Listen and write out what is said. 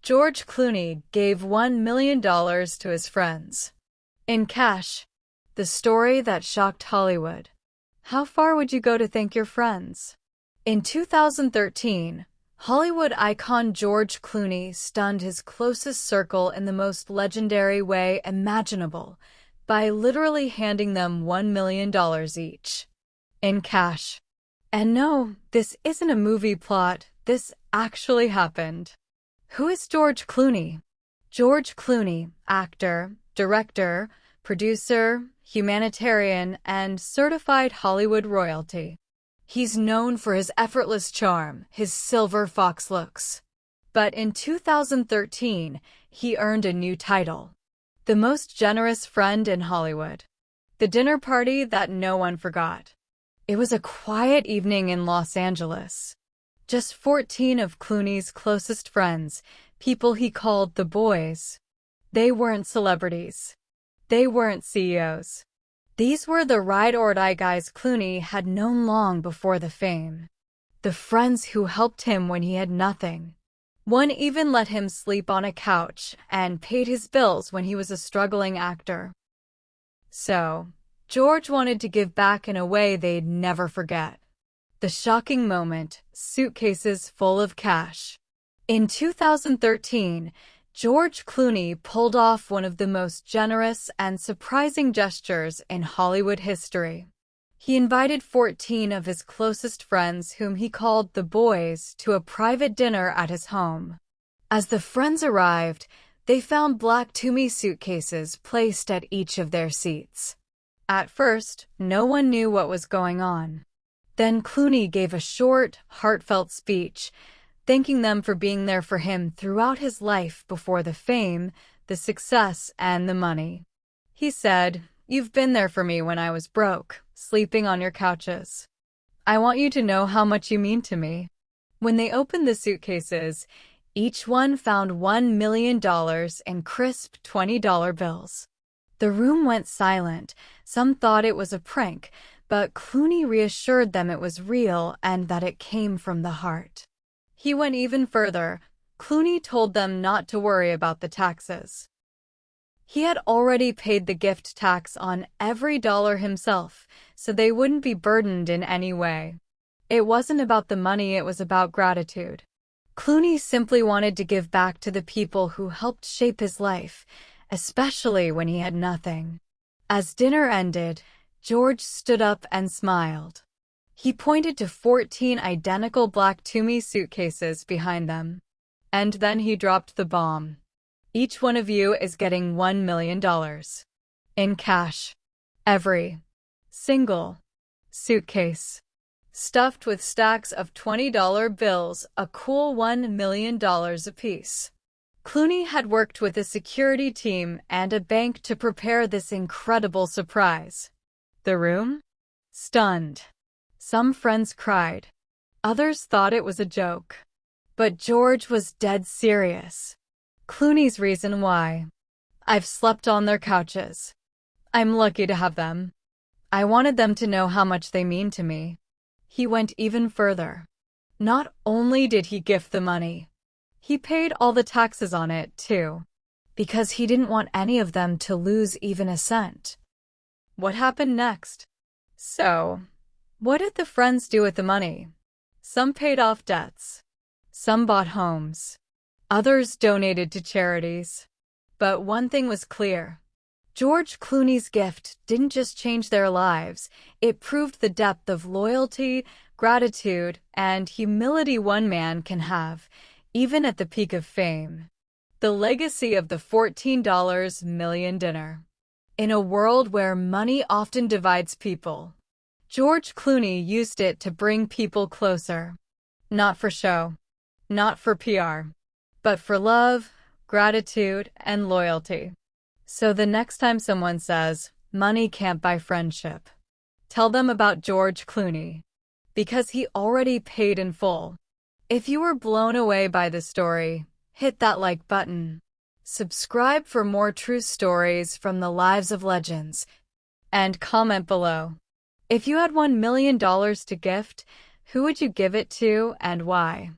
George Clooney gave $1 million to his friends. In cash. The story that shocked Hollywood. How far would you go to thank your friends? In 2013, Hollywood icon George Clooney stunned his closest circle in the most legendary way imaginable by literally handing them $1 million each. In cash. And no, this isn't a movie plot, this actually happened. Who is George Clooney? George Clooney, actor, director, producer, humanitarian, and certified Hollywood royalty. He's known for his effortless charm, his silver fox looks. But in 2013, he earned a new title. The most generous friend in Hollywood. The dinner party that no one forgot. It was a quiet evening in Los Angeles. Just 14 of Clooney's closest friends, people he called the boys. They weren't celebrities. They weren't CEOs. These were the ride-or-die guys Clooney had known long before the fame. The friends who helped him when he had nothing. One even let him sleep on a couch and paid his bills when he was a struggling actor. So, George wanted to give back in a way they'd never forget. The shocking moment, suitcases full of cash. In 2013, George Clooney pulled off one of the most generous and surprising gestures in Hollywood history. He invited 14 of his closest friends, whom he called the boys, to a private dinner at his home. As the friends arrived, they found black Tumi suitcases placed at each of their seats. At first, no one knew what was going on. Then Clooney gave a short, heartfelt speech, thanking them for being there for him throughout his life before the fame, the success, and the money. He said, "You've been there for me when I was broke, sleeping on your couches. I want you to know how much you mean to me." When they opened the suitcases, each one found $1 million in crisp $20 bills. The room went silent. Some thought it was a prank, but Clooney reassured them it was real and that it came from the heart. He went even further. Clooney told them not to worry about the taxes. He had already paid the gift tax on every dollar himself, so they wouldn't be burdened in any way. It wasn't about the money, it was about gratitude. Clooney simply wanted to give back to the people who helped shape his life, especially when he had nothing. As dinner ended, George stood up and smiled. He pointed to 14 identical black Tumi suitcases behind them. And then he dropped the bomb. Each one of you is getting $1 million. In cash. Every single suitcase. Stuffed with stacks of $20 bills, a cool $1 million apiece. Clooney had worked with a security team and a bank to prepare this incredible surprise. The room? Stunned. Some friends cried. Others thought it was a joke. But George was dead serious. Clooney's reason why. I've slept on their couches. I'm lucky to have them. I wanted them to know how much they mean to me. He went even further. Not only did he gift the money, he paid all the taxes on it, too. Because he didn't want any of them to lose even a cent. What happened next? So, what did the friends do with the money? Some paid off debts. Some bought homes. Others donated to charities. But one thing was clear. George Clooney's gift didn't just change their lives, it proved the depth of loyalty, gratitude, and humility one man can have, even at the peak of fame. The legacy of the $14 million dinner. In a world where money often divides people, George Clooney used it to bring people closer. Not for show, not for PR, but for love, gratitude, and loyalty. So the next time someone says, money can't buy friendship, tell them about George Clooney. Because he already paid in full. If you were blown away by the story, hit that like button. Subscribe for more true stories from the lives of legends. And comment below. If you had $1 million to gift, who would you give it to and why?